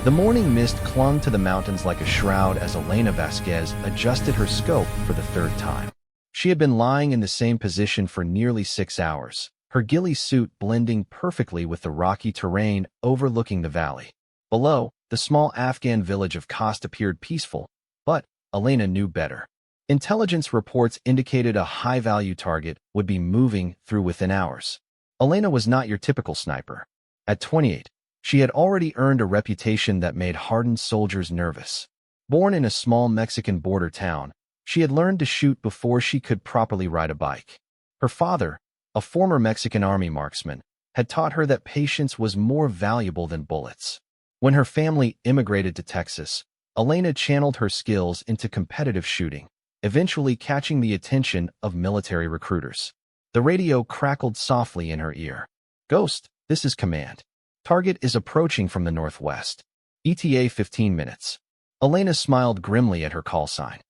The morning mist clung to the mountains like a shroud as Elena Vasquez adjusted her scope for the third time. She had been lying in the same position for nearly 6 hours, her ghillie suit blending perfectly with the rocky terrain overlooking the valley. Below, the small Afghan village of Khost appeared peaceful, but Elena knew better. Intelligence reports indicated a high-value target would be moving through within hours. Elena was not your typical sniper. At 28, she had already earned a reputation that made hardened soldiers nervous. Born in a small Mexican border town, she had learned to shoot before she could properly ride a bike. Her father, a former Mexican army marksman, had taught her that patience was more valuable than bullets. When her family immigrated to Texas, Elena channeled her skills into competitive shooting, eventually catching the attention of military recruiters. The radio crackled softly in her ear. "Ghost, this is command. Target is approaching from the northwest. ETA 15 minutes. Elena smiled grimly at her call sign.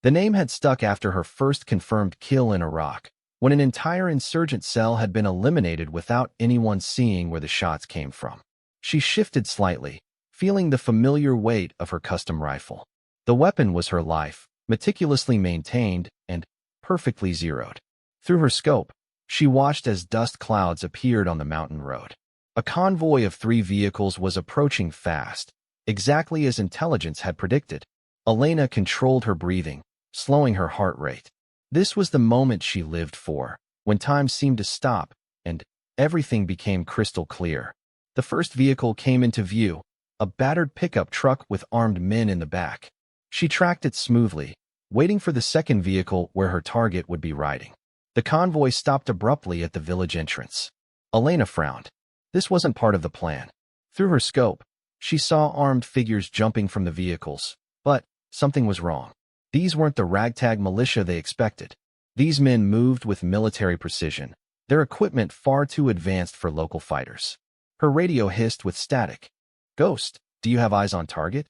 The name had stuck after her first confirmed kill in Iraq, when an entire insurgent cell had been eliminated without anyone seeing where the shots came from. She shifted slightly, feeling the familiar weight of her custom rifle. The weapon was her life, meticulously maintained and perfectly zeroed. Through her scope, she watched as dust clouds appeared on the mountain road. A convoy of 3 vehicles was approaching fast, exactly as intelligence had predicted. Elena controlled her breathing, slowing her heart rate. This was the moment she lived for, when time seemed to stop and everything became crystal clear. The first vehicle came into view, a battered pickup truck with armed men in the back. She tracked it smoothly, waiting for the second vehicle where her target would be riding. The convoy stopped abruptly at the village entrance. Elena frowned. This wasn't part of the plan. Through her scope, she saw armed figures jumping from the vehicles, but something was wrong. These weren't the ragtag militia they expected. These men moved with military precision, their equipment far too advanced for local fighters. Her radio hissed with static. "Ghost, do you have eyes on target?"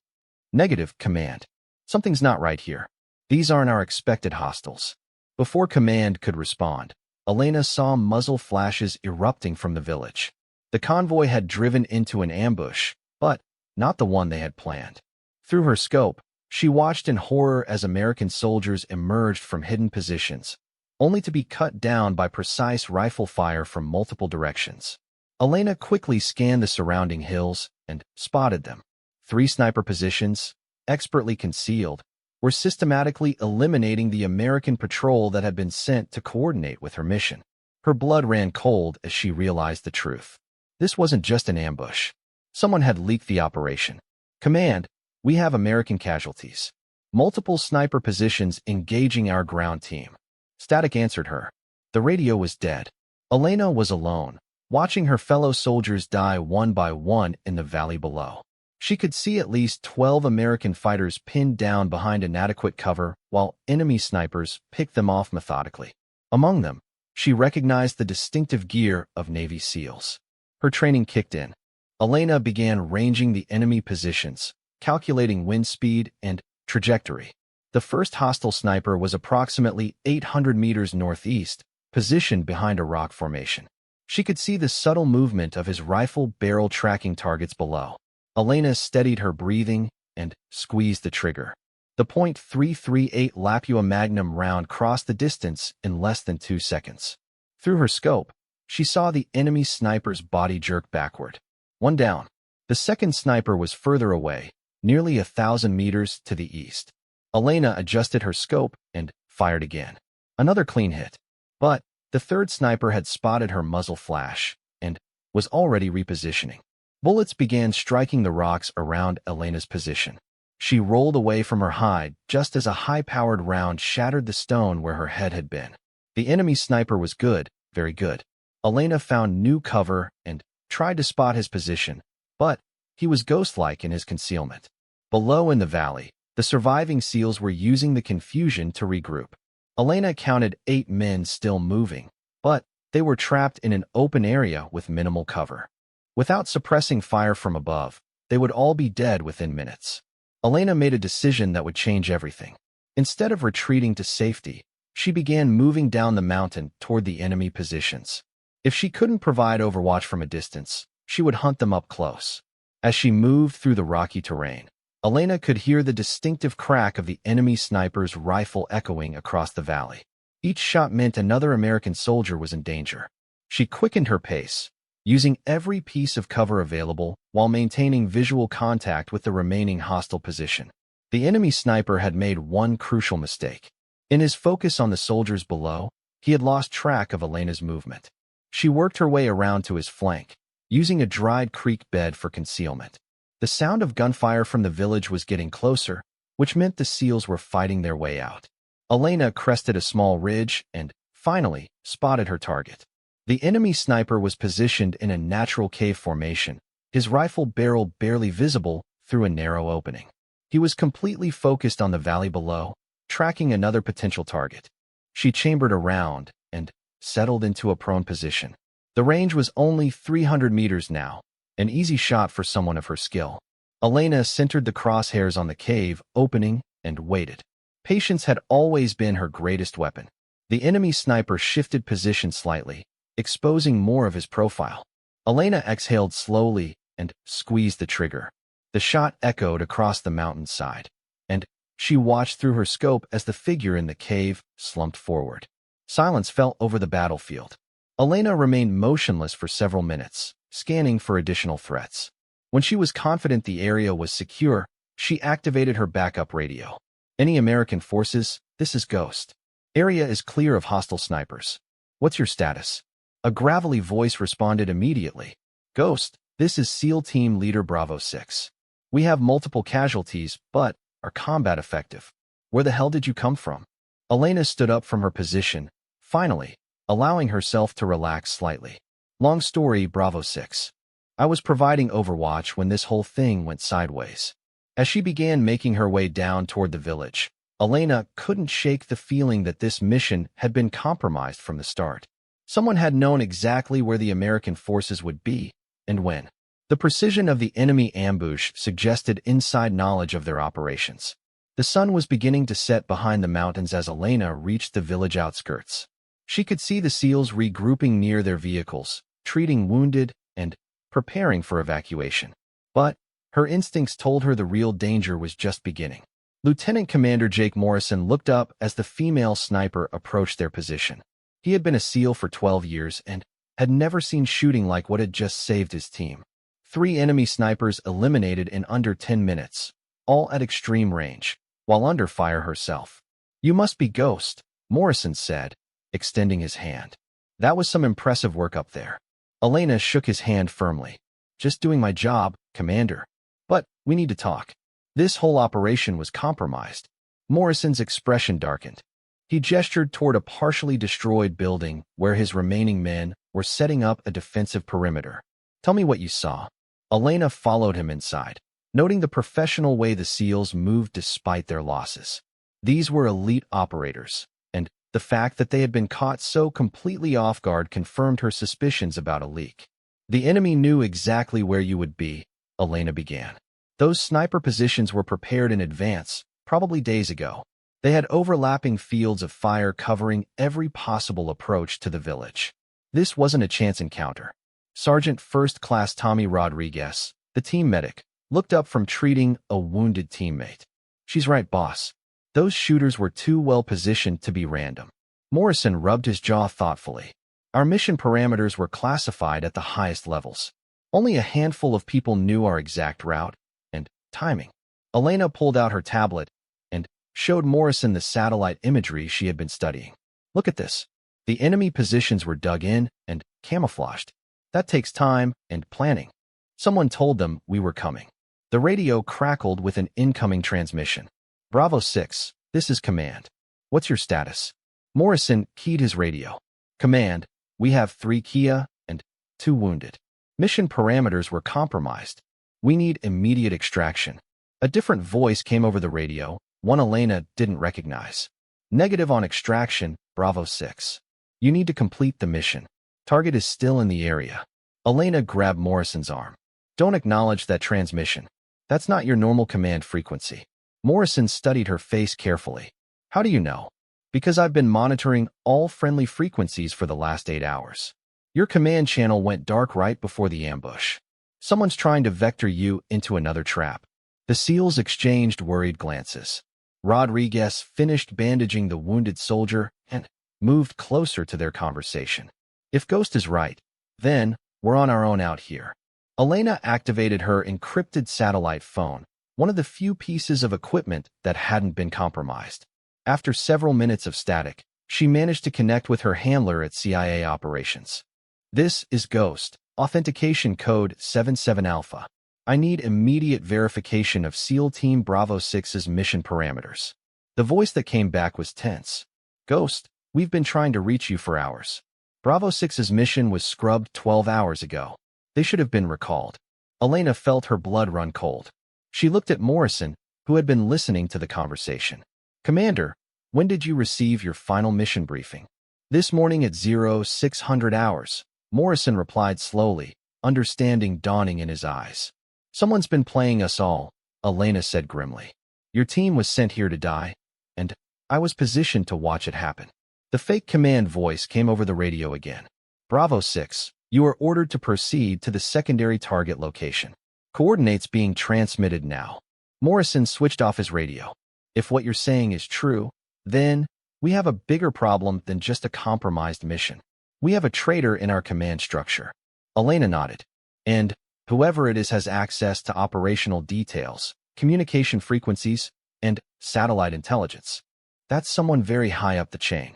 "Negative, Command. Something's not right here. These aren't our expected hostiles." Before Command could respond, Elena saw muzzle flashes erupting from the village. The convoy had driven into an ambush, but not the one they had planned. Through her scope, she watched in horror as American soldiers emerged from hidden positions, only to be cut down by precise rifle fire from multiple directions. Elena quickly scanned the surrounding hills and spotted them. 3 sniper positions, expertly concealed, were systematically eliminating the American patrol that had been sent to coordinate with her mission. Her blood ran cold as she realized the truth. This wasn't just an ambush. Someone had leaked the operation. "Command, we have American casualties. Multiple sniper positions engaging our ground team." Static answered her. The radio was dead. Elena was alone, watching her fellow soldiers die one by one in the valley below. She could see at least 12 American fighters pinned down behind inadequate cover while enemy snipers picked them off methodically. Among them, she recognized the distinctive gear of Navy SEALs. Her training kicked in. Elena began ranging the enemy positions, calculating wind speed and trajectory. The first hostile sniper was approximately 800 meters northeast, positioned behind a rock formation. She could see the subtle movement of his rifle barrel tracking targets below. Elena steadied her breathing and squeezed the trigger. The .338 Lapua Magnum round crossed the distance in less than 2 seconds. Through her scope, she saw the enemy sniper's body jerk backward. One down. The second sniper was further away, nearly 1,000 meters to the east. Elena adjusted her scope and fired again. Another clean hit. But the third sniper had spotted her muzzle flash and was already repositioning. Bullets began striking the rocks around Elena's position. She rolled away from her hide just as a high-powered round shattered the stone where her head had been. The enemy sniper was good, very good. Elena found new cover and tried to spot his position, but he was ghost-like in his concealment. Below in the valley, the surviving SEALs were using the confusion to regroup. Elena counted 8 men still moving, but they were trapped in an open area with minimal cover. Without suppressing fire from above, they would all be dead within minutes. Elena made a decision that would change everything. Instead of retreating to safety, she began moving down the mountain toward the enemy positions. If she couldn't provide overwatch from a distance, she would hunt them up close. As she moved through the rocky terrain, Elena could hear the distinctive crack of the enemy sniper's rifle echoing across the valley. Each shot meant another American soldier was in danger. She quickened her pace, using every piece of cover available while maintaining visual contact with the remaining hostile position. The enemy sniper had made one crucial mistake. In his focus on the soldiers below, he had lost track of Elena's movement. She worked her way around to his flank, using a dried creek bed for concealment. The sound of gunfire from the village was getting closer, which meant the SEALs were fighting their way out. Elena crested a small ridge and, finally, spotted her target. The enemy sniper was positioned in a natural cave formation, his rifle barrel barely visible through a narrow opening. He was completely focused on the valley below, tracking another potential target. She chambered around and settled into a prone position. The range was only 300 meters now, an easy shot for someone of her skill. Elena centered the crosshairs on the cave opening and waited. Patience had always been her greatest weapon. The enemy sniper shifted position slightly, exposing more of his profile. Elena exhaled slowly and squeezed the trigger. The shot echoed across the mountainside, and she watched through her scope as the figure in the cave slumped forward. Silence fell over the battlefield. Elena remained motionless for several minutes, scanning for additional threats. When she was confident the area was secure, she activated her backup radio. Any American forces? This is Ghost. Area is clear of hostile snipers. What's your status? A gravelly voice responded immediately. Ghost, this is SEAL Team Leader Bravo 6. We have multiple casualties, but are combat effective. Where the hell did you come from? Elena stood up from her position, finally, allowing herself to relax slightly. Long story, Bravo 6. I was providing overwatch when this whole thing went sideways. As she began making her way down toward the village, Elena couldn't shake the feeling that this mission had been compromised from the start. Someone had known exactly where the American forces would be and when. The precision of the enemy ambush suggested inside knowledge of their operations. The sun was beginning to set behind the mountains as Elena reached the village outskirts. She could see the SEALs regrouping near their vehicles, treating wounded and preparing for evacuation. But her instincts told her the real danger was just beginning. Lieutenant Commander Jake Morrison looked up as the female sniper approached their position. He had been a SEAL for 12 years and had never seen shooting like what had just saved his team. 3 enemy snipers eliminated in under 10 minutes, all at extreme range, while under fire herself. You must be Ghost, Morrison said, extending his hand. That was some impressive work up there. Elena shook his hand firmly. Just doing my job, Commander. But we need to talk. This whole operation was compromised. Morrison's expression darkened. He gestured toward a partially destroyed building where his remaining men were setting up a defensive perimeter. Tell me what you saw. Elena followed him inside, noting the professional way the SEALs moved despite their losses. These were elite operators, and the fact that they had been caught so completely off guard confirmed her suspicions about a leak. The enemy knew exactly where you would be, Elena began. Those sniper positions were prepared in advance, probably days ago. They had overlapping fields of fire covering every possible approach to the village. This wasn't a chance encounter. Sergeant First Class Tommy Rodriguez, the team medic, looked up from treating a wounded teammate. She's right, boss. Those shooters were too well positioned to be random. Morrison rubbed his jaw thoughtfully. Our mission parameters were classified at the highest levels. Only a handful of people knew our exact route and timing. Elena pulled out her tablet and showed Morrison the satellite imagery she had been studying. Look at this. The enemy positions were dug in and camouflaged. That takes time and planning. Someone told them we were coming. The radio crackled with an incoming transmission. Bravo 6, this is Command. What's your status? Morrison keyed his radio. Command, we have 3 Kia and 2 wounded. Mission parameters were compromised. We need immediate extraction. A different voice came over the radio, one Elena didn't recognize. Negative on extraction, Bravo 6. You need to complete the mission. Target is still in the area. Elena grabbed Morrison's arm. Don't acknowledge that transmission. That's not your normal command frequency. Morrison studied her face carefully. How do you know? Because I've been monitoring all friendly frequencies for the last 8 hours. Your command channel went dark right before the ambush. Someone's trying to vector you into another trap. The SEALs exchanged worried glances. Rodriguez finished bandaging the wounded soldier and moved closer to their conversation. If Ghost is right, then we're on our own out here. Elena activated her encrypted satellite phone, one of the few pieces of equipment that hadn't been compromised. After several minutes of static, she managed to connect with her handler at CIA operations. This is Ghost, authentication code 77 Alpha. I need immediate verification of SEAL Team Bravo 6's mission parameters. The voice that came back was tense. Ghost, we've been trying to reach you for hours. Bravo 6's mission was scrubbed 12 hours ago. They should have been recalled. Elena felt her blood run cold. She looked at Morrison, who had been listening to the conversation. Commander, when did you receive your final mission briefing? This morning at 0600 hours, Morrison replied slowly, understanding dawning in his eyes. Someone's been playing us all, Elena said grimly. Your team was sent here to die, and I was positioned to watch it happen. The fake command voice came over the radio again. Bravo 6, you are ordered to proceed to the secondary target location. Coordinates being transmitted now. Morrison switched off his radio. If what you're saying is true, then we have a bigger problem than just a compromised mission. We have a traitor in our command structure. Elena nodded. And whoever it is has access to operational details, communication frequencies, and satellite intelligence. That's someone very high up the chain.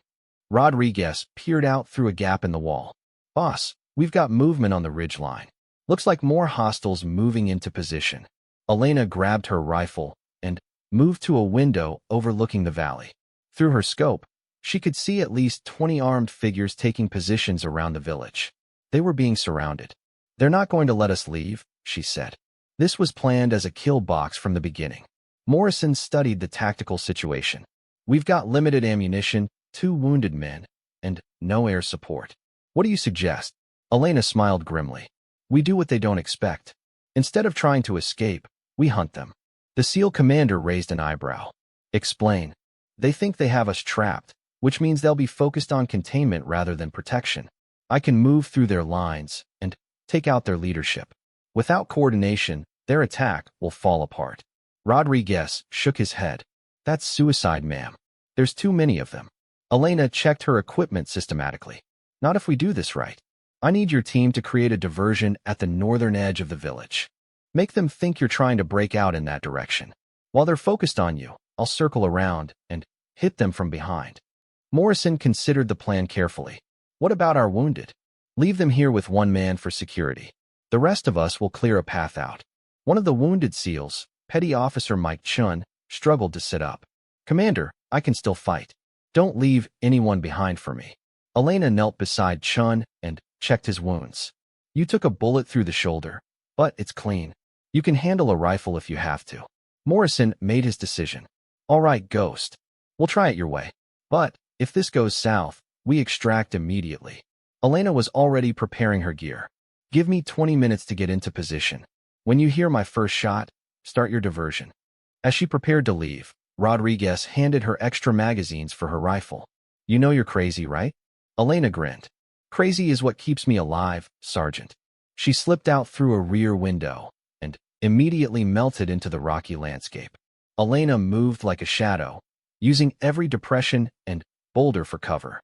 Rodriguez peered out through a gap in the wall. Boss, we've got movement on the ridge line. Looks like more hostiles moving into position. Elena grabbed her rifle and moved to a window overlooking the valley. Through her scope, she could see at least 20 armed figures taking positions around the village. They were being surrounded. They're not going to let us leave, she said. This was planned as a kill box from the beginning. Morrison studied the tactical situation. We've got limited ammunition, 2 wounded men, and no air support. What do you suggest? Elena smiled grimly. We do what they don't expect. Instead of trying to escape, we hunt them. The SEAL commander raised an eyebrow. Explain. They think they have us trapped, which means they'll be focused on containment rather than protection. I can move through their lines and take out their leadership. Without coordination, their attack will fall apart. Rodriguez shook his head. That's suicide, ma'am. There's too many of them. Elena checked her equipment systematically. Not if we do this right. I need your team to create a diversion at the northern edge of the village. Make them think you're trying to break out in that direction. While they're focused on you, I'll circle around and hit them from behind. Morrison considered the plan carefully. What about our wounded? Leave them here with 1 man for security. The rest of us will clear a path out. One of the wounded SEALs, Petty Officer Mike Chun, struggled to sit up. Commander, I can still fight. Don't leave anyone behind for me. Elena knelt beside Chun and checked his wounds. You took a bullet through the shoulder, but it's clean. You can handle a rifle if you have to. Morrison made his decision. All right, Ghost. We'll try it your way. But if this goes south, we extract immediately. Elena was already preparing her gear. Give me 20 minutes to get into position. When you hear my first shot, start your diversion. As she prepared to leave, Rodriguez handed her extra magazines for her rifle. You know you're crazy, right? Elena grinned. Crazy is what keeps me alive, Sergeant. She slipped out through a rear window and immediately melted into the rocky landscape. Elena moved like a shadow, using every depression and boulder for cover.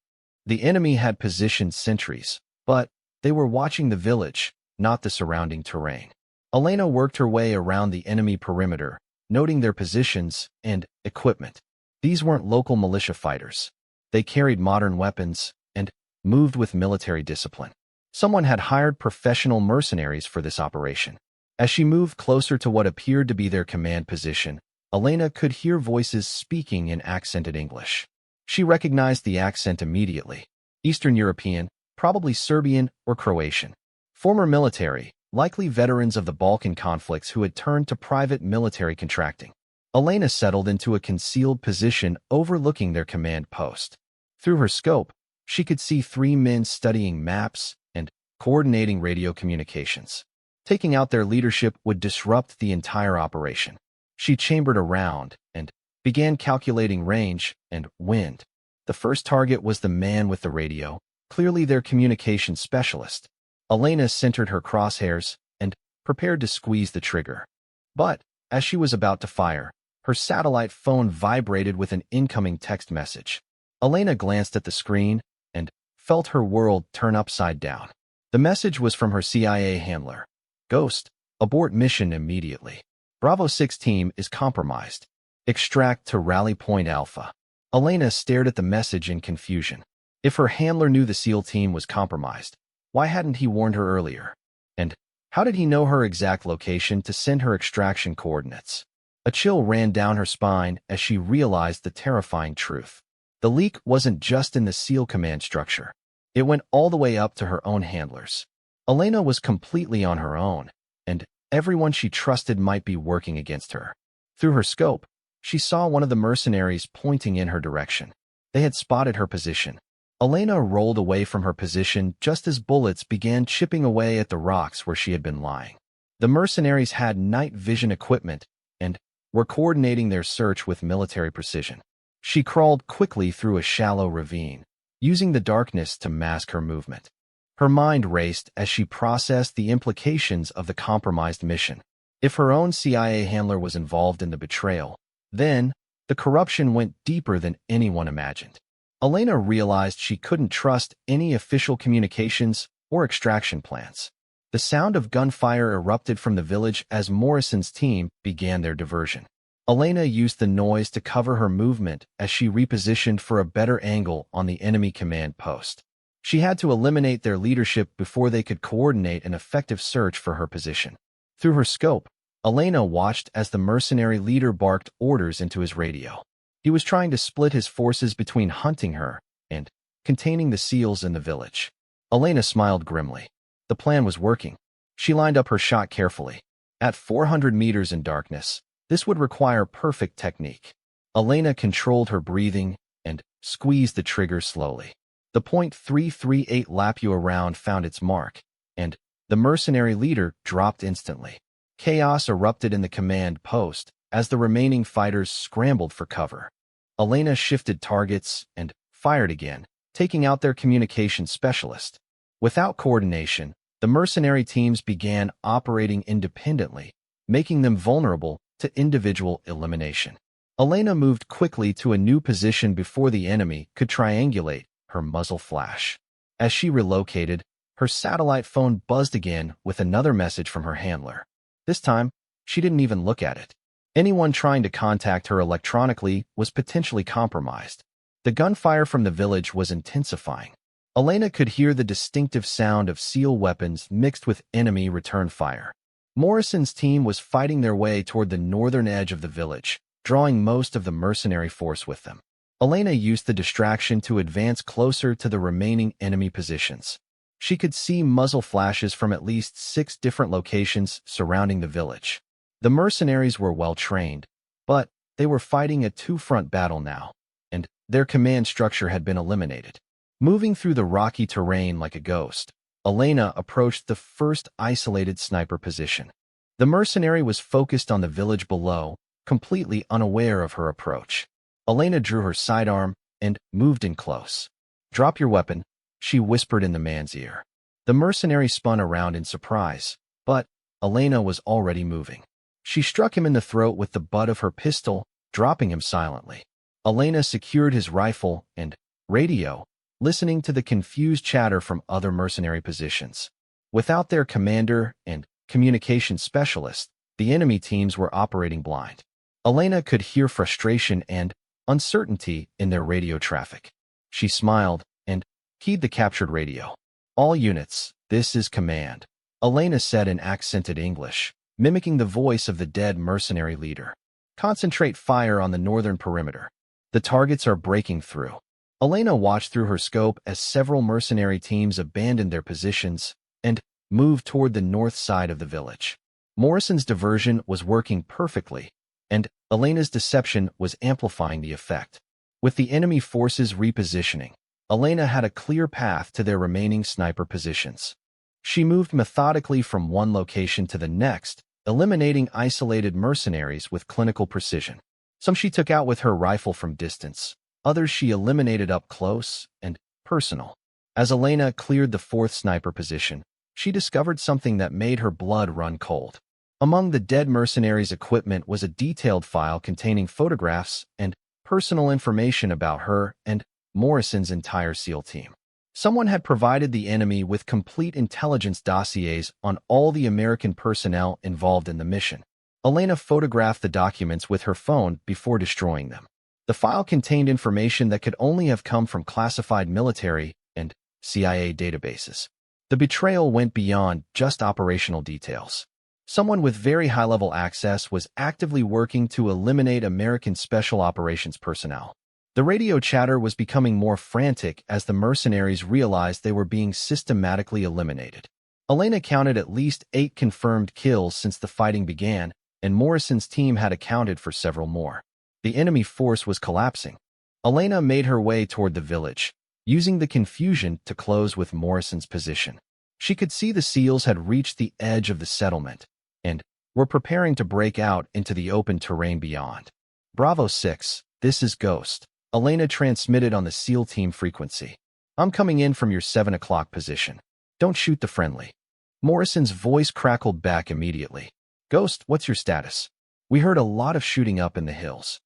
The enemy had positioned sentries, but they were watching the village, not the surrounding terrain. Elena worked her way around the enemy perimeter, noting their positions and equipment. These weren't local militia fighters. They carried modern weapons and moved with military discipline. Someone had hired professional mercenaries for this operation. As she moved closer to what appeared to be their command position, Elena could hear voices speaking in accented English. She recognized the accent immediately. Eastern European, probably Serbian or Croatian. Former military, likely veterans of the Balkan conflicts who had turned to private military contracting. Elena settled into a concealed position overlooking their command post. Through her scope, she could see 3 men studying maps and coordinating radio communications. Taking out their leadership would disrupt the entire operation. She chambered around and began calculating range and wind. The first target was the man with the radio, clearly their communications specialist. Elena centered her crosshairs and prepared to squeeze the trigger. But, as she was about to fire, her satellite phone vibrated with an incoming text message. Elena glanced at the screen and felt her world turn upside down. The message was from her CIA handler. Ghost, abort mission immediately. Bravo 6 team is compromised. Extract to Rally Point Alpha. Elena stared at the message in confusion. If her handler knew the SEAL team was compromised, why hadn't he warned her earlier? And how did he know her exact location to send her extraction coordinates? A chill ran down her spine as she realized the terrifying truth. The leak wasn't just in the SEAL command structure. It went all the way up to her own handlers. Elena was completely on her own, and everyone she trusted might be working against her. Through her scope, she saw one of the mercenaries pointing in her direction. They had spotted her position. Elena rolled away from her position just as bullets began chipping away at the rocks where she had been lying. The mercenaries had night vision equipment and were coordinating their search with military precision. She crawled quickly through a shallow ravine, using the darkness to mask her movement. Her mind raced as she processed the implications of the compromised mission. If her own CIA handler was involved in the betrayal, then the corruption went deeper than anyone imagined. Elena realized she couldn't trust any official communications or extraction plans. The sound of gunfire erupted from the village as Morrison's team began their diversion. Elena used the noise to cover her movement as she repositioned for a better angle on the enemy command post. She had to eliminate their leadership before they could coordinate an effective search for her position. Through her scope, Elena watched as the mercenary leader barked orders into his radio. He was trying to split his forces between hunting her and containing the SEALs in the village. Elena smiled grimly. The plan was working. She lined up her shot carefully. At 400 meters in darkness, this would require perfect technique. Elena controlled her breathing and squeezed the trigger slowly. The .338 Lapua round found its mark, and the mercenary leader dropped instantly. Chaos erupted in the command post as the remaining fighters scrambled for cover. Elena shifted targets and fired again, taking out their communication specialist. Without coordination, the mercenary teams began operating independently, making them vulnerable to individual elimination. Elena moved quickly to a new position before the enemy could triangulate her muzzle flash. As she relocated, her satellite phone buzzed again with another message from her handler. This time, she didn't even look at it. Anyone trying to contact her electronically was potentially compromised. The gunfire from the village was intensifying. Elena could hear the distinctive sound of SEAL weapons mixed with enemy return fire. Morrison's team was fighting their way toward the northern edge of the village, drawing most of the mercenary force with them. Elena used the distraction to advance closer to the remaining enemy positions. She could see muzzle flashes from at least 6 different locations surrounding the village. The mercenaries were well trained, but they were fighting a two-front battle now, and their command structure had been eliminated. Moving through the rocky terrain like a ghost, Elena approached the first isolated sniper position. The mercenary was focused on the village below, completely unaware of her approach. Elena drew her sidearm and moved in close. "Drop your weapon," she whispered in the man's ear. The mercenary spun around in surprise, but Elena was already moving. She struck him in the throat with the butt of her pistol, dropping him silently. Elena secured his rifle and radio, listening to the confused chatter from other mercenary positions. Without their commander and communication specialist, the enemy teams were operating blind. Elena could hear frustration and uncertainty in their radio traffic. She smiled and keyed the captured radio. "All units, this is command," Elena said in accented English, mimicking the voice of the dead mercenary leader. "Concentrate fire on the northern perimeter. The targets are breaking through." Elena watched through her scope as several mercenary teams abandoned their positions and moved toward the north side of the village. Morrison's diversion was working perfectly, and Elena's deception was amplifying the effect. With the enemy forces repositioning, Elena had a clear path to their remaining sniper positions. She moved methodically from one location to the next, eliminating isolated mercenaries with clinical precision. Some she took out with her rifle from distance, others she eliminated up close and personal. As Elena cleared the fourth sniper position, she discovered something that made her blood run cold. Among the dead mercenaries' equipment was a detailed file containing photographs and personal information about her and Morrison's entire SEAL team. Someone had provided the enemy with complete intelligence dossiers on all the American personnel involved in the mission. Elena photographed the documents with her phone before destroying them. The file contained information that could only have come from classified military and CIA databases. The betrayal went beyond just operational details. Someone with very high-level access was actively working to eliminate American Special Operations personnel. The radio chatter was becoming more frantic as the mercenaries realized they were being systematically eliminated. Elena counted at least 8 confirmed kills since the fighting began, and Morrison's team had accounted for several more. The enemy force was collapsing. Elena made her way toward the village, using the confusion to close with Morrison's position. She could see the SEALs had reached the edge of the settlement and were preparing to break out into the open terrain beyond. Bravo 6, this is Ghost. Elena transmitted on the SEAL team frequency. I'm coming in from your 7 o'clock position. Don't shoot the friendly. Morrison's voice crackled back immediately. Ghost, what's your status? We heard a lot of shooting up in the hills.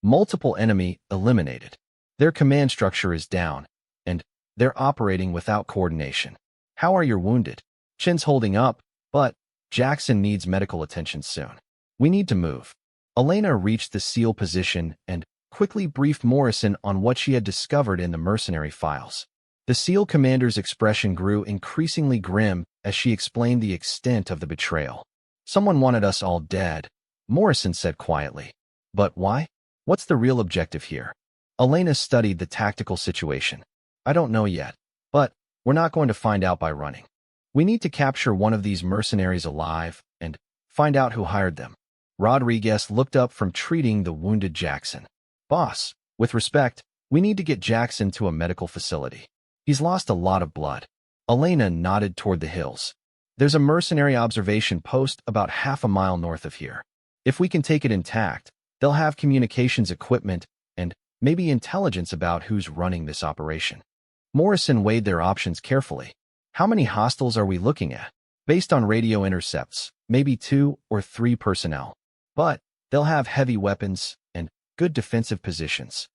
Multiple enemy eliminated. Their command structure is down, and they're operating without coordination. How are your wounded? Chin's holding up, but Jackson needs medical attention soon. We need to move. Elena reached the SEAL position and quickly briefed Morrison on what she had discovered in the mercenary files. The SEAL commander's expression grew increasingly grim as she explained the extent of the betrayal. Someone wanted us all dead, Morrison said quietly. But why? What's the real objective here? Elena studied the tactical situation. I don't know yet, but we're not going to find out by running. We need to capture one of these mercenaries alive and find out who hired them. Rodriguez looked up from treating the wounded Jackson. Boss, with respect, we need to get Jackson to a medical facility. He's lost a lot of blood. Elena nodded toward the hills. There's a mercenary observation post about half a mile north of here. If we can take it intact, they'll have communications equipment and maybe intelligence about who's running this operation. Morrison weighed their options carefully. How many hostiles are we looking at? Based on radio intercepts, maybe 2 or 3 personnel. But they'll have heavy weapons and good defensive positions.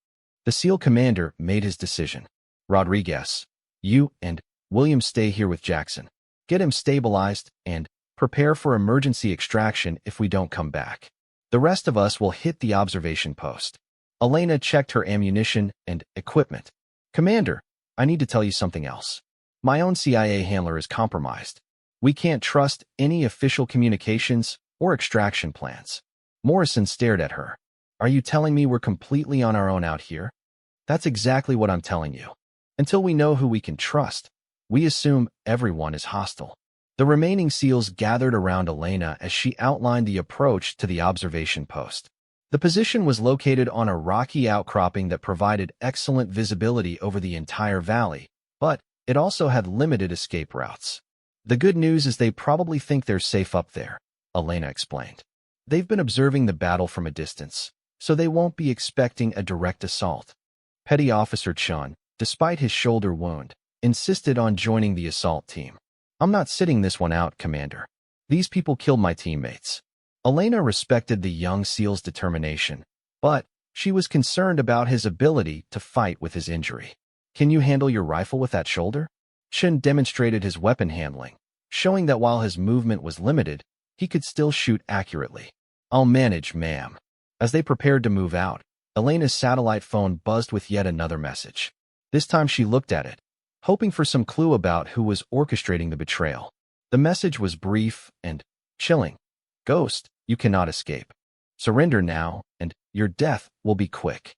The SEAL commander made his decision. Rodriguez, you and William stay here with Jackson. Get him stabilized and prepare for emergency extraction if we don't come back. The rest of us will hit the observation post. Elena checked her ammunition and equipment. Commander, I need to tell you something else. My own CIA handler is compromised. We can't trust any official communications or extraction plans. Morrison stared at her. Are you telling me we're completely on our own out here? That's exactly what I'm telling you. Until we know who we can trust, we assume everyone is hostile. The remaining SEALs gathered around Elena as she outlined the approach to the observation post. The position was located on a rocky outcropping that provided excellent visibility over the entire valley, but it also had limited escape routes. The good news is they probably think they're safe up there, Elena explained. They've been observing the battle from a distance, so they won't be expecting a direct assault. Petty Officer Chun, despite his shoulder wound, insisted on joining the assault team. I'm not sitting this one out, Commander. These people killed my teammates. Elena respected the young SEAL's determination, but she was concerned about his ability to fight with his injury. Can you handle your rifle with that shoulder? Chun demonstrated his weapon handling, showing that while his movement was limited, he could still shoot accurately. I'll manage, ma'am. As they prepared to move out, Elena's satellite phone buzzed with yet another message. This time she looked at it, hoping for some clue about who was orchestrating the betrayal. The message was brief and chilling. Ghost, you cannot escape. Surrender now, and your death will be quick.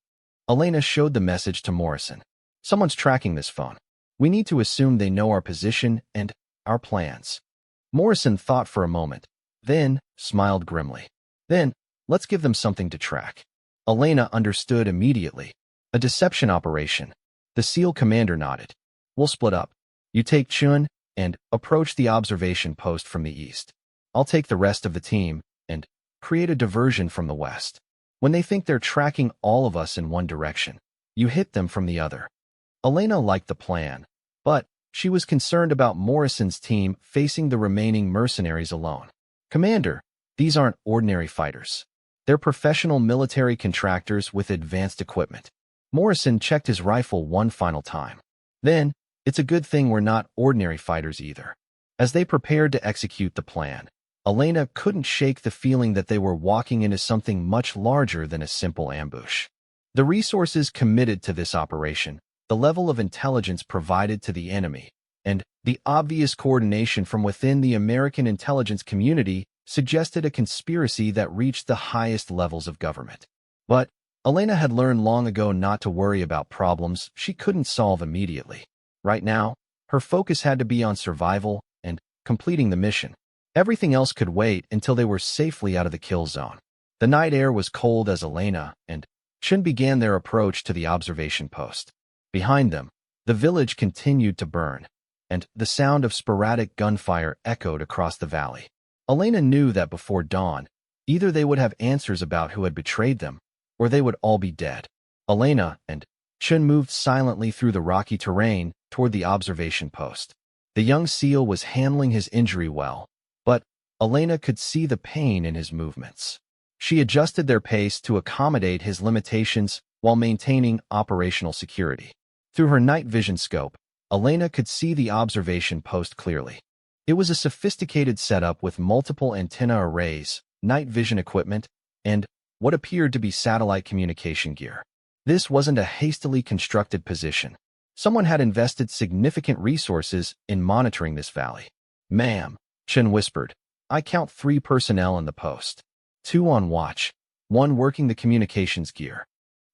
Elena showed the message to Morrison. Someone's tracking this phone. We need to assume they know our position and our plans. Morrison thought for a moment, then smiled grimly. Then, let's give them something to track. Elena understood immediately. A deception operation. The SEAL commander nodded. We'll split up. You take Chun and approach the observation post from the east. I'll take the rest of the team and create a diversion from the west. When they think they're tracking all of us in one direction, you hit them from the other. Elena liked the plan, but She was concerned about Morrison's team facing the remaining mercenaries alone. "Commander, these aren't ordinary fighters. They're professional military contractors with advanced equipment." Morrison checked his rifle one final time. "Then, it's a good thing we're not ordinary fighters either." As they prepared to execute the plan, Elena couldn't shake the feeling that they were walking into something much larger than a simple ambush. The resources committed to this operation, the level of intelligence provided to the enemy, and the obvious coordination from within the American intelligence community suggested a conspiracy that reached the highest levels of government. But Elena had learned long ago not to worry about problems she couldn't solve immediately. Right now, her focus had to be on survival and completing the mission. Everything else could wait until they were safely out of the kill zone. The night air was cold as Elena and Chun began their approach to the observation post. Behind them, the village continued to burn, and the sound of sporadic gunfire echoed across the valley. Elena knew that before dawn, either they would have answers about who had betrayed them, or they would all be dead. Elena and Chun moved silently through the rocky terrain toward the observation post. The young SEAL was handling his injury well, but Elena could see the pain in his movements. She adjusted their pace to accommodate his limitations while maintaining operational security. Through her night vision scope, Elena could see the observation post clearly. It was a sophisticated setup with multiple antenna arrays, night vision equipment, and what appeared to be satellite communication gear. This wasn't a hastily constructed position. Someone had invested significant resources in monitoring this valley. "Ma'am," Chen whispered, "I count 3 personnel in the post. 2 on watch, 1 working the communications gear."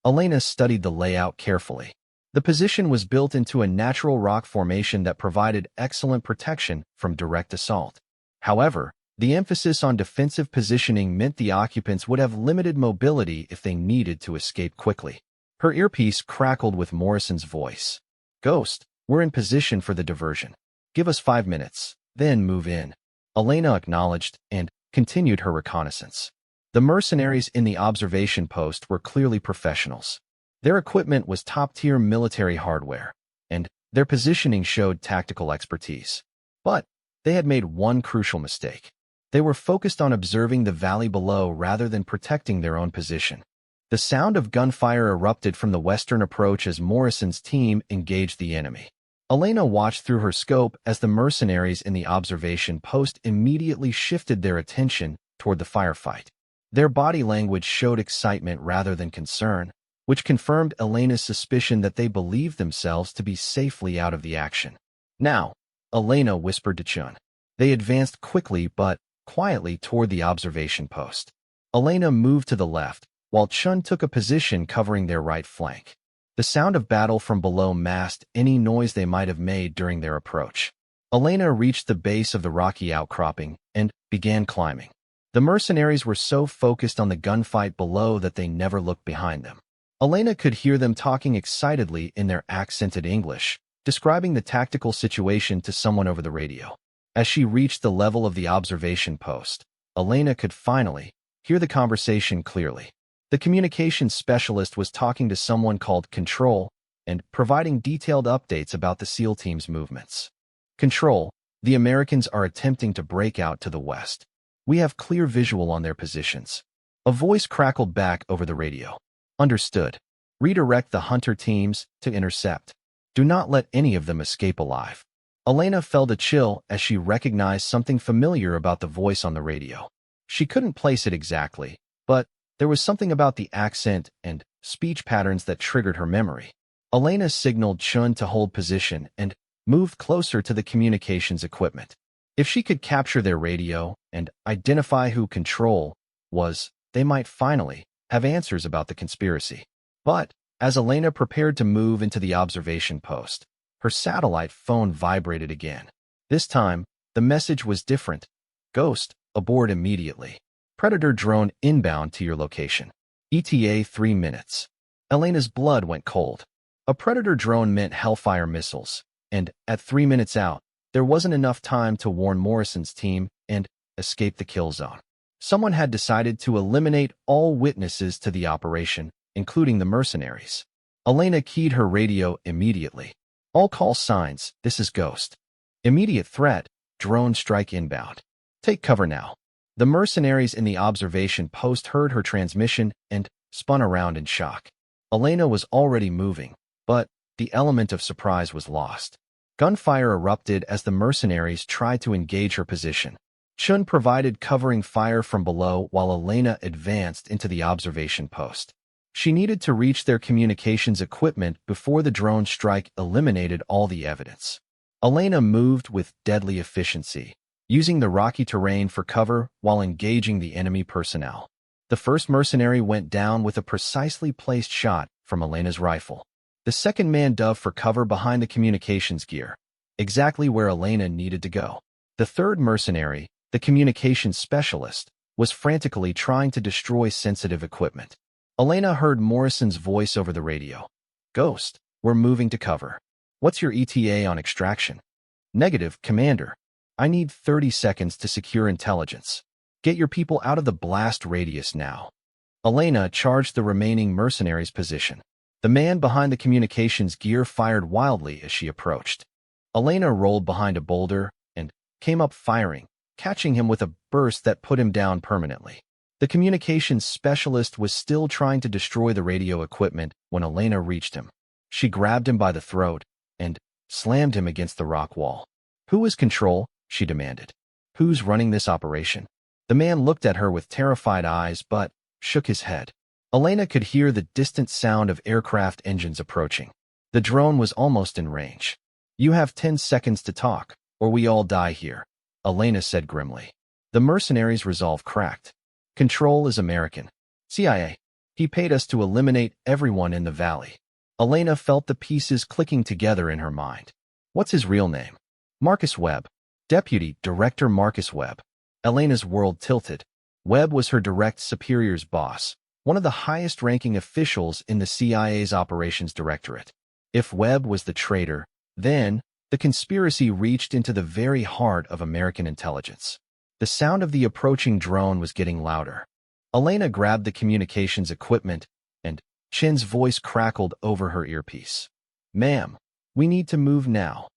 Elena studied the layout carefully. The position was built into a natural rock formation that provided excellent protection from direct assault. However, the emphasis on defensive positioning meant the occupants would have limited mobility if they needed to escape quickly. Her earpiece crackled with Morrison's voice. "Ghost, we're in position for the diversion. Give us 5 minutes, then move in." Elena acknowledged and continued her reconnaissance. The mercenaries in the observation post were clearly professionals. Their equipment was top-tier military hardware, and their positioning showed tactical expertise. But they had made one crucial mistake. They were focused on observing the valley below rather than protecting their own position. The sound of gunfire erupted from the western approach as Morrison's team engaged the enemy. Elena watched through her scope as the mercenaries in the observation post immediately shifted their attention toward the firefight. Their body language showed excitement rather than concern, which confirmed Elena's suspicion that they believed themselves to be safely out of the action. "Now," Elena whispered to Chun. They advanced quickly but quietly toward the observation post. Elena moved to the left, while Chun took a position covering their right flank. The sound of battle from below masked any noise they might have made during their approach. Elena reached the base of the rocky outcropping and began climbing. The mercenaries were so focused on the gunfight below that they never looked behind them. Elena could hear them talking excitedly in their accented English, describing the tactical situation to someone over the radio. As she reached the level of the observation post, Elena could finally hear the conversation clearly. The communications specialist was talking to someone called Control and providing detailed updates about the SEAL team's movements. "Control, the Americans are attempting to break out to the west. We have clear visual on their positions." A voice crackled back over the radio. "Understood. Redirect the hunter teams to intercept. Do not let any of them escape alive." Elena felt a chill as she recognized something familiar about the voice on the radio. She couldn't place it exactly, but there was something about the accent and speech patterns that triggered her memory. Elena signaled Chun to hold position and moved closer to the communications equipment. If she could capture their radio and identify who Control was, they might finally have answers about the conspiracy. But as Elena prepared to move into the observation post, her satellite phone vibrated again. This time, the message was different. "Ghost, aboard immediately. Predator drone inbound to your location. ETA 3 minutes. Elena's blood went cold. A Predator drone meant Hellfire missiles, and at 3 minutes out, there wasn't enough time to warn Morrison's team and escape the kill zone. Someone had decided to eliminate all witnesses to the operation, including the mercenaries. Elena keyed her radio immediately. All call signs, this is Ghost. Immediate threat, drone strike inbound. Take cover now. The mercenaries in the observation post heard her transmission and spun around in shock. Elena was already moving, but the element of surprise was lost. Gunfire erupted as the mercenaries tried to engage her position. Chun provided covering fire from below while Elena advanced into the observation post. She needed to reach their communications equipment before the drone strike eliminated all the evidence. Elena moved with deadly efficiency, using the rocky terrain for cover while engaging the enemy personnel. The first mercenary went down with a precisely placed shot from Elena's rifle. The second man dove for cover behind the communications gear, exactly where Elena needed to go. The third mercenary, the communications specialist, was frantically trying to destroy sensitive equipment. Elena heard Morrison's voice over the radio. Ghost, we're moving to cover. What's your ETA on extraction? Negative, Commander. I need 30 seconds to secure intelligence. Get your people out of the blast radius now. Elena charged the remaining mercenaries' position. The man behind the communications gear fired wildly as she approached. Elena rolled behind a boulder and came up firing, catching him with a burst that put him down permanently. The communications specialist was still trying to destroy the radio equipment when Elena reached him. She grabbed him by the throat and slammed him against the rock wall. Who is Control? She demanded. Who's running this operation? The man looked at her with terrified eyes but shook his head. Elena could hear the distant sound of aircraft engines approaching. The drone was almost in range. You have 10 seconds to talk, or we all die here, Elena said grimly. The mercenaries' resolve cracked. Control is American. CIA. He paid us to eliminate everyone in the valley. Elena felt the pieces clicking together in her mind. What's his real name? Marcus Webb. Deputy Director Marcus Webb. Elena's world tilted. Webb was her direct superior's boss, one of the highest-ranking officials in the CIA's Operations Directorate. If Webb was the traitor, then the conspiracy reached into the very heart of American intelligence. The sound of the approaching drone was getting louder. Elena grabbed the communications equipment, and Chin's voice crackled over her earpiece. Ma'am, we need to move now.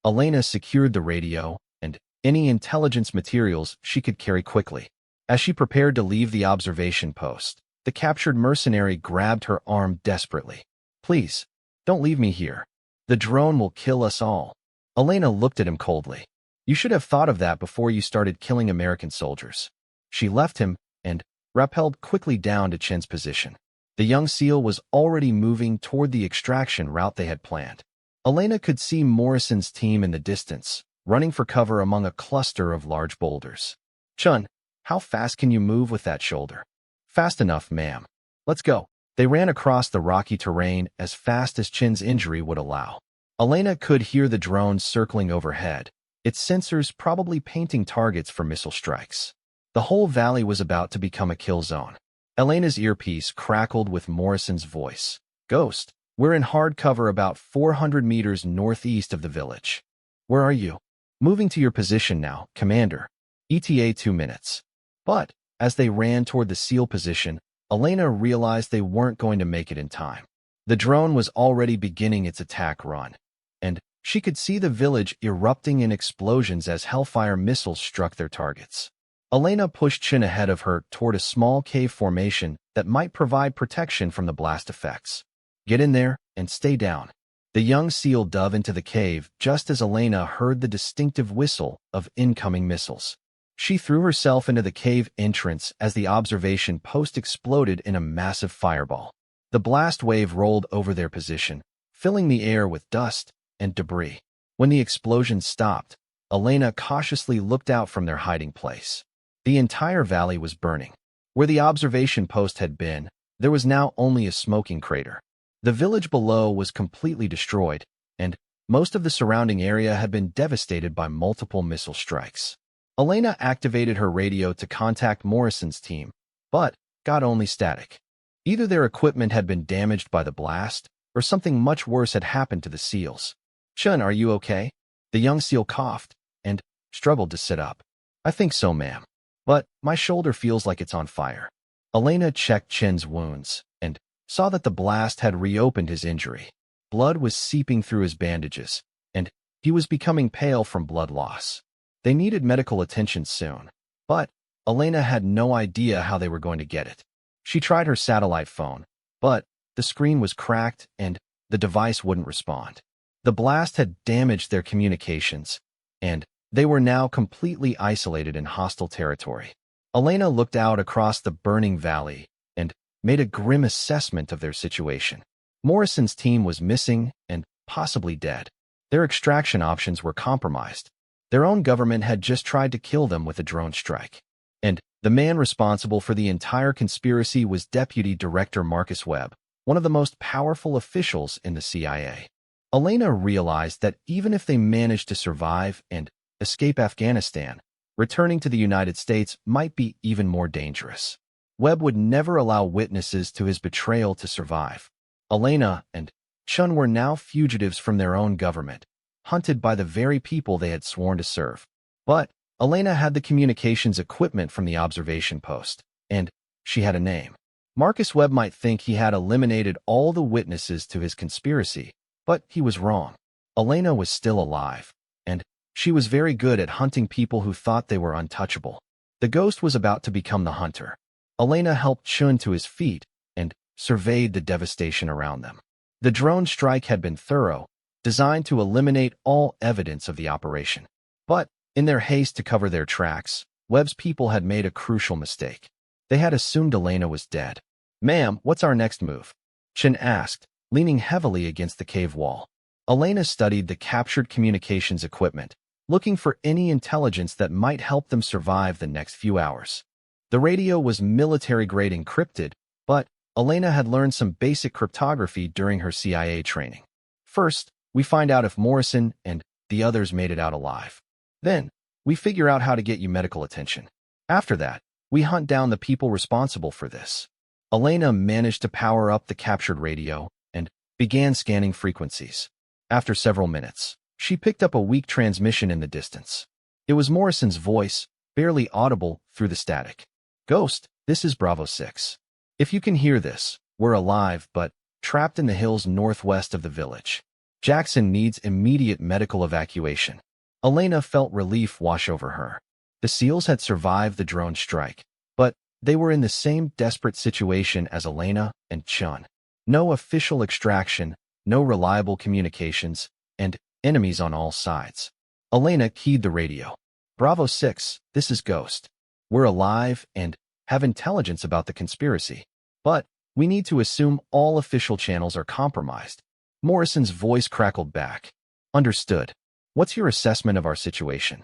Elena secured the radio and any intelligence materials she could carry quickly. As she prepared to leave the observation post, the captured mercenary grabbed her arm desperately. Please, don't leave me here. The drone will kill us all. Elena looked at him coldly. You should have thought of that before you started killing American soldiers. She left him and rappelled quickly down to Chin's position. The young SEAL was already moving toward the extraction route they had planned. Elena could see Morrison's team in the distance, running for cover among a cluster of large boulders. Chun, how fast can you move with that shoulder? Fast enough, ma'am. Let's go. They ran across the rocky terrain as fast as Chin's injury would allow. Elena could hear the drone circling overhead, its sensors probably painting targets for missile strikes. The whole valley was about to become a kill zone. Elena's earpiece crackled with Morrison's voice. Ghost, we're in hard cover about 400 meters northeast of the village. Where are you? Moving to your position now, Commander. ETA 2 minutes. But, as they ran toward the SEAL position, Elena realized they weren't going to make it in time. The drone was already beginning its attack run, and she could see the village erupting in explosions as Hellfire missiles struck their targets. Elena pushed Chin ahead of her toward a small cave formation that might provide protection from the blast effects. Get in there and stay down. The young SEAL dove into the cave just as Elena heard the distinctive whistle of incoming missiles. She threw herself into the cave entrance as the observation post exploded in a massive fireball. The blast wave rolled over their position, filling the air with dust and debris. When the explosion stopped, Elena cautiously looked out from their hiding place. The entire valley was burning. Where the observation post had been, there was now only a smoking crater. The village below was completely destroyed, and most of the surrounding area had been devastated by multiple missile strikes. Elena activated her radio to contact Morrison's team, but got only static. Either their equipment had been damaged by the blast, or something much worse had happened to the SEALs. Chun, are you okay? The young SEAL coughed and struggled to sit up. I think so, ma'am. But my shoulder feels like it's on fire. Elena checked Chin's wounds and saw that the blast had reopened his injury. Blood was seeping through his bandages, and he was becoming pale from blood loss. They needed medical attention soon, but Elena had no idea how they were going to get it. She tried her satellite phone, but the screen was cracked and the device wouldn't respond. The blast had damaged their communications, and they were now completely isolated in hostile territory. Elena looked out across the burning valley and made a grim assessment of their situation. Morrison's team was missing and possibly dead. Their extraction options were compromised. Their own government had just tried to kill them with a drone strike. And the man responsible for the entire conspiracy was Deputy Director Marcus Webb, one of the most powerful officials in the CIA. Elena realized that even if they managed to survive and escape Afghanistan, returning to the United States might be even more dangerous. Webb would never allow witnesses to his betrayal to survive. Elena and Chun were now fugitives from their own government, hunted by the very people they had sworn to serve. But Elena had the communications equipment from the observation post, and she had a name. Marcus Webb might think he had eliminated all the witnesses to his conspiracy, but he was wrong. Elena was still alive, and she was very good at hunting people who thought they were untouchable. The ghost was about to become the hunter. Elena helped Chun to his feet and surveyed the devastation around them. The drone strike had been thorough, designed to eliminate all evidence of the operation. But in their haste to cover their tracks, Webb's people had made a crucial mistake. They had assumed Elena was dead. "Ma'am, what's our next move?" Chun asked, leaning heavily against the cave wall. Elena studied the captured communications equipment, looking for any intelligence that might help them survive the next few hours. The radio was military-grade encrypted, but Elena had learned some basic cryptography during her CIA training. First, we find out if Morrison and the others made it out alive. Then, we figure out how to get you medical attention. After that, we hunt down the people responsible for this. Elena managed to power up the captured radio and began scanning frequencies. After several minutes, she picked up a weak transmission in the distance. It was Morrison's voice, barely audible through the static. "Ghost, this is Bravo 6. If you can hear this, we're alive but trapped in the hills northwest of the village. Jackson needs immediate medical evacuation." Elena felt relief wash over her. The SEALs had survived the drone strike, but they were in the same desperate situation as Elena and Chun. No official extraction, no reliable communications, and enemies on all sides. Elena keyed the radio. "Bravo 6, this is Ghost. We're alive and have intelligence about the conspiracy, but we need to assume all official channels are compromised." Morrison's voice crackled back. "Understood. What's your assessment of our situation?"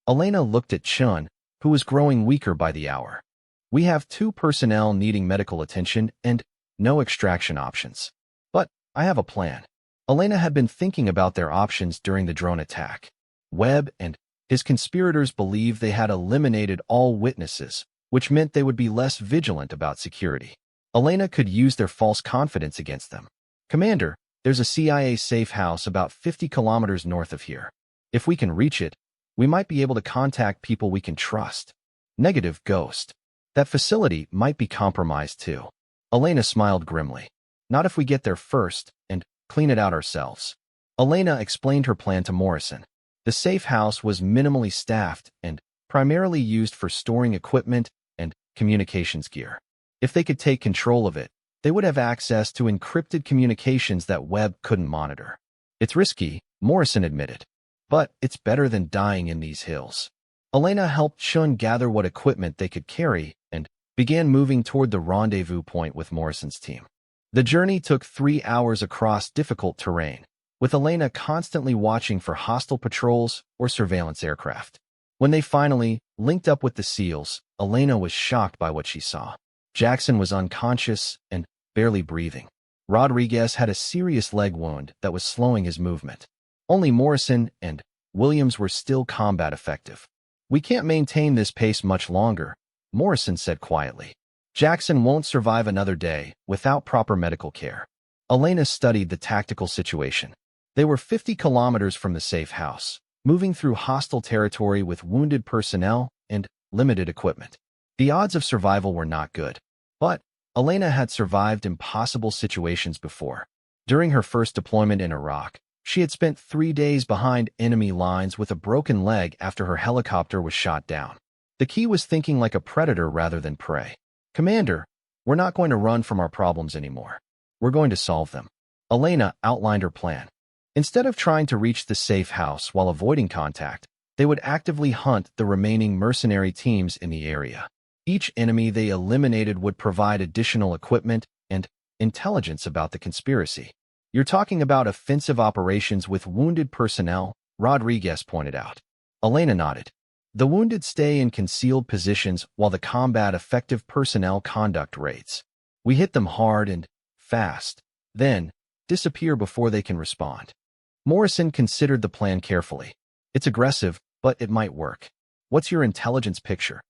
Elena looked at Chun, who was growing weaker by the hour. "We have 2 personnel needing medical attention and no extraction options. But I have a plan." Elena had been thinking about their options during the drone attack. Webb and his conspirators believed they had eliminated all witnesses, which meant they would be less vigilant about security. Elena could use their false confidence against them. "Commander, there's a CIA safe house about 50 kilometers north of here. If we can reach it, we might be able to contact people we can trust." "Negative, Ghost. That facility might be compromised too." Elena smiled grimly. "Not if we get there first and clean it out ourselves." Elena explained her plan to Morrison. The safe house was minimally staffed and primarily used for storing equipment and communications gear. If they could take control of it, they would have access to encrypted communications that Webb couldn't monitor. "It's risky," Morrison admitted, "but it's better than dying in these hills." Elena helped Chun gather what equipment they could carry and began moving toward the rendezvous point with Morrison's team. The journey took 3 hours across difficult terrain, with Elena constantly watching for hostile patrols or surveillance aircraft. When they finally linked up with the SEALs, Elena was shocked by what she saw. Jackson was unconscious and barely breathing. Rodriguez had a serious leg wound that was slowing his movement. Only Morrison and Williams were still combat effective. "We can't maintain this pace much longer," Morrison said quietly. "Jackson won't survive another day without proper medical care." Elena studied the tactical situation. They were 50 kilometers from the safe house, moving through hostile territory with wounded personnel and limited equipment. The odds of survival were not good, but Elena had survived impossible situations before. During her first deployment in Iraq, she had spent 3 days behind enemy lines with a broken leg after her helicopter was shot down. The key was thinking like a predator rather than prey. "Commander, we're not going to run from our problems anymore. We're going to solve them." Elena outlined her plan. Instead of trying to reach the safe house while avoiding contact, they would actively hunt the remaining mercenary teams in the area. Each enemy they eliminated would provide additional equipment and intelligence about the conspiracy. "You're talking about offensive operations with wounded personnel," Rodriguez pointed out. Elena nodded. "The wounded stay in concealed positions while the combat effective personnel conduct raids. We hit them hard and fast, then disappear before they can respond." Morrison considered the plan carefully. "It's aggressive, but it might work. What's your intelligence picture?"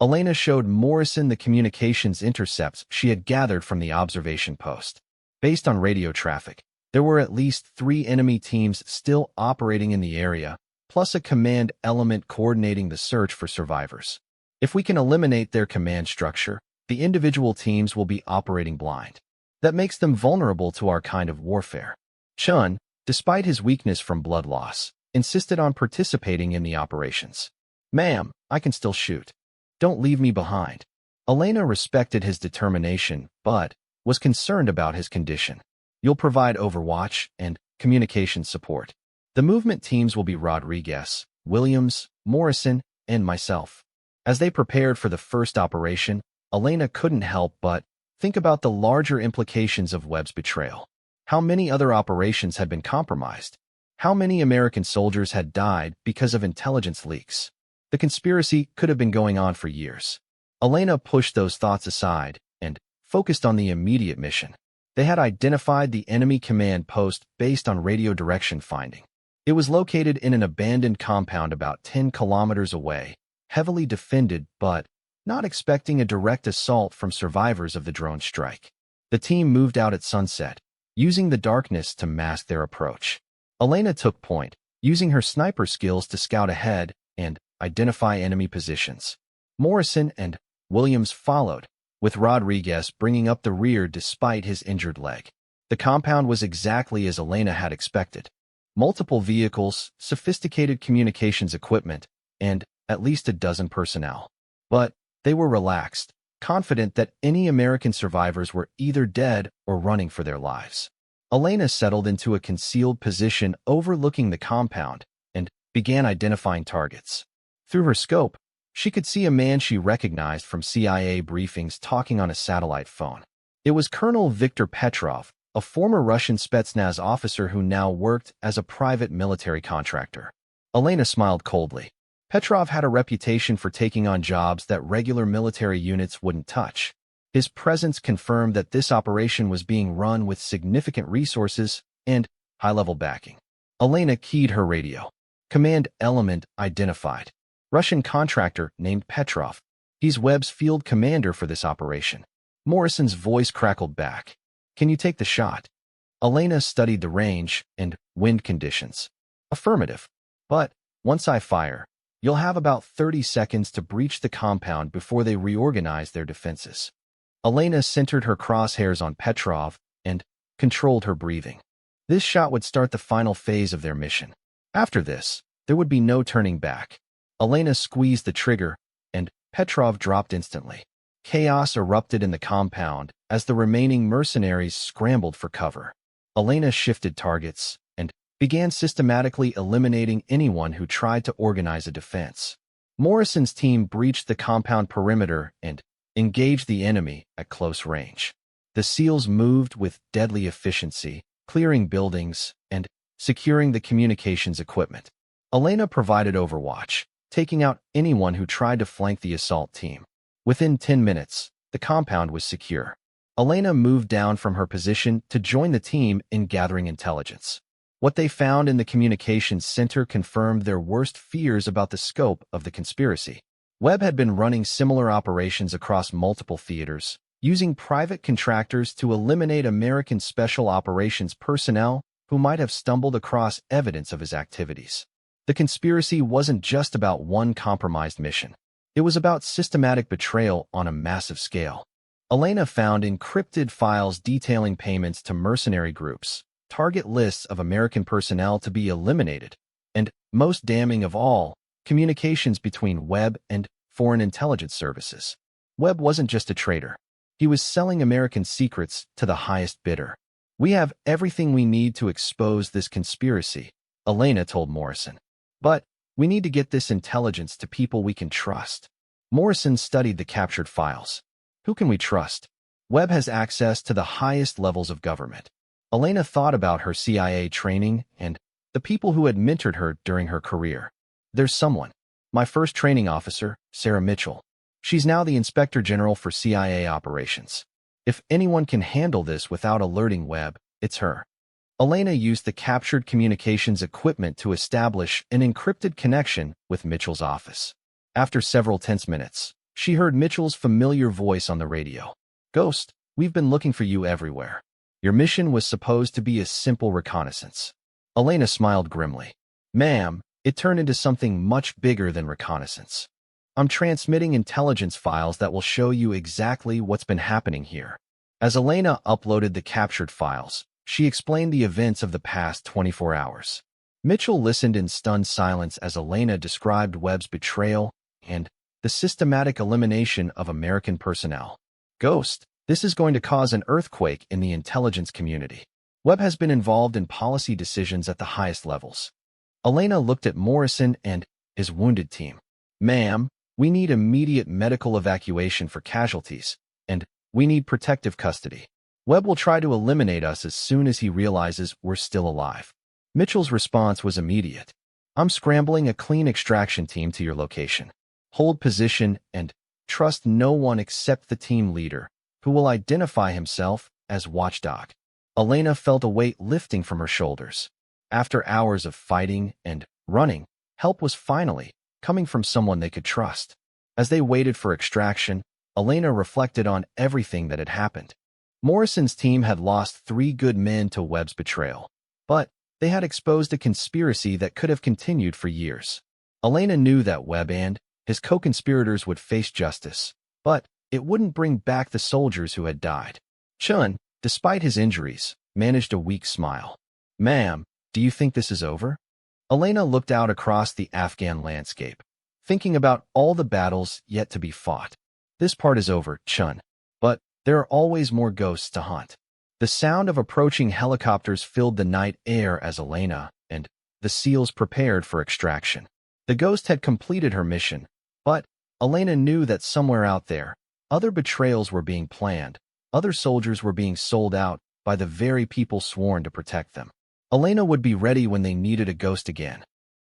Elena showed Morrison the communications intercepts she had gathered from the observation post. Based on radio traffic, there were at least 3 enemy teams still operating in the area, plus a command element coordinating the search for survivors. If we can eliminate their command structure, the individual teams will be operating blind. That makes them vulnerable to our kind of warfare. Chun, despite his weakness from blood loss, insisted on participating in the operations. "Ma'am, I can still shoot. Don't leave me behind." Elena respected his determination, but was concerned about his condition. "You'll provide overwatch and communication support. The movement teams will be Rodriguez, Williams, Morrison, and myself." As they prepared for the first operation, Elena couldn't help but think about the larger implications of Webb's betrayal. How many other operations had been compromised? How many American soldiers had died because of intelligence leaks? The conspiracy could have been going on for years. Elena pushed those thoughts aside and focused on the immediate mission. They had identified the enemy command post based on radio direction finding. It was located in an abandoned compound about 10 kilometers away, heavily defended but not expecting a direct assault from survivors of the drone strike. The team moved out at sunset, using the darkness to mask their approach. Elena took point, using her sniper skills to scout ahead and identify enemy positions. Morrison and Williams followed, with Rodriguez bringing up the rear despite his injured leg. The compound was exactly as Elena had expected. Multiple vehicles, sophisticated communications equipment, and at least a dozen personnel. But they were relaxed, confident that any American survivors were either dead or running for their lives. Elena settled into a concealed position overlooking the compound and began identifying targets. Through her scope, she could see a man she recognized from CIA briefings talking on a satellite phone. It was Colonel Viktor Petrov, a former Russian Spetsnaz officer who now worked as a private military contractor. Elena smiled coldly. Petrov had a reputation for taking on jobs that regular military units wouldn't touch. His presence confirmed that this operation was being run with significant resources and high-level backing. Elena keyed her radio. Command element identified. Russian contractor named Petrov. He's Webb's field commander for this operation. Morrison's voice crackled back. "Can you take the shot?" Elena studied the range and wind conditions. "Affirmative. But once I fire, you'll have about 30 seconds to breach the compound before they reorganize their defenses." Elena centered her crosshairs on Petrov and controlled her breathing. This shot would start the final phase of their mission. After this, there would be no turning back. Elena squeezed the trigger, and Petrov dropped instantly. Chaos erupted in the compound as the remaining mercenaries scrambled for cover. Elena shifted targets and began systematically eliminating anyone who tried to organize a defense. Morrison's team breached the compound perimeter and engaged the enemy at close range. The SEALs moved with deadly efficiency, clearing buildings and securing the communications equipment. Elena provided overwatch, taking out anyone who tried to flank the assault team. Within 10 minutes, the compound was secure. Elena moved down from her position to join the team in gathering intelligence. What they found in the communications center confirmed their worst fears about the scope of the conspiracy. Webb had been running similar operations across multiple theaters, using private contractors to eliminate American Special Operations personnel who might have stumbled across evidence of his activities. The conspiracy wasn't just about one compromised mission. It was about systematic betrayal on a massive scale. Elena found encrypted files detailing payments to mercenary groups, target lists of American personnel to be eliminated, and, most damning of all, communications between Webb and foreign intelligence services. Webb wasn't just a traitor. He was selling American secrets to the highest bidder. "We have everything we need to expose this conspiracy," Elena told Morrison. "But we need to get this intelligence to people we can trust." Morrison studied the captured files. Who can we trust? Webb has access to the highest levels of government. Elena thought about her CIA training and the people who had mentored her during her career. "There's someone. My first training officer, Sarah Mitchell. She's now the Inspector General for CIA operations. If anyone can handle this without alerting Webb, it's her." Elena used the captured communications equipment to establish an encrypted connection with Mitchell's office. After several tense minutes, she heard Mitchell's familiar voice on the radio. "Ghost, we've been looking for you everywhere. Your mission was supposed to be a simple reconnaissance." Elena smiled grimly. "Ma'am, it turned into something much bigger than reconnaissance. I'm transmitting intelligence files that will show you exactly what's been happening here." As Elena uploaded the captured files, she explained the events of the past 24 hours. Mitchell listened in stunned silence as Elena described Webb's betrayal and the systematic elimination of American personnel. "Ghost, this is going to cause an earthquake in the intelligence community. Webb has been involved in policy decisions at the highest levels." Elena looked at Morrison and his wounded team. "Ma'am, we need immediate medical evacuation for casualties, and we need protective custody. Webb will try to eliminate us as soon as he realizes we're still alive." Mitchell's response was immediate. "I'm scrambling a clean extraction team to your location. Hold position and trust no one except the team leader, who will identify himself as Watchdog." Elena felt a weight lifting from her shoulders. After hours of fighting and running, help was finally coming from someone they could trust. As they waited for extraction, Elena reflected on everything that had happened. Morrison's team had lost 3 good men to Webb's betrayal, but they had exposed a conspiracy that could have continued for years. Elena knew that Webb and his co-conspirators would face justice, but it wouldn't bring back the soldiers who had died. Chun, despite his injuries, managed a weak smile. "Ma'am, do you think this is over?" Elena looked out across the Afghan landscape, thinking about all the battles yet to be fought. "This part is over, Chun, but there are always more ghosts to hunt." The sound of approaching helicopters filled the night air as Elena and the SEALs prepared for extraction. The ghost had completed her mission, but Elena knew that somewhere out there, other betrayals were being planned, other soldiers were being sold out by the very people sworn to protect them. Elena would be ready when they needed a ghost again.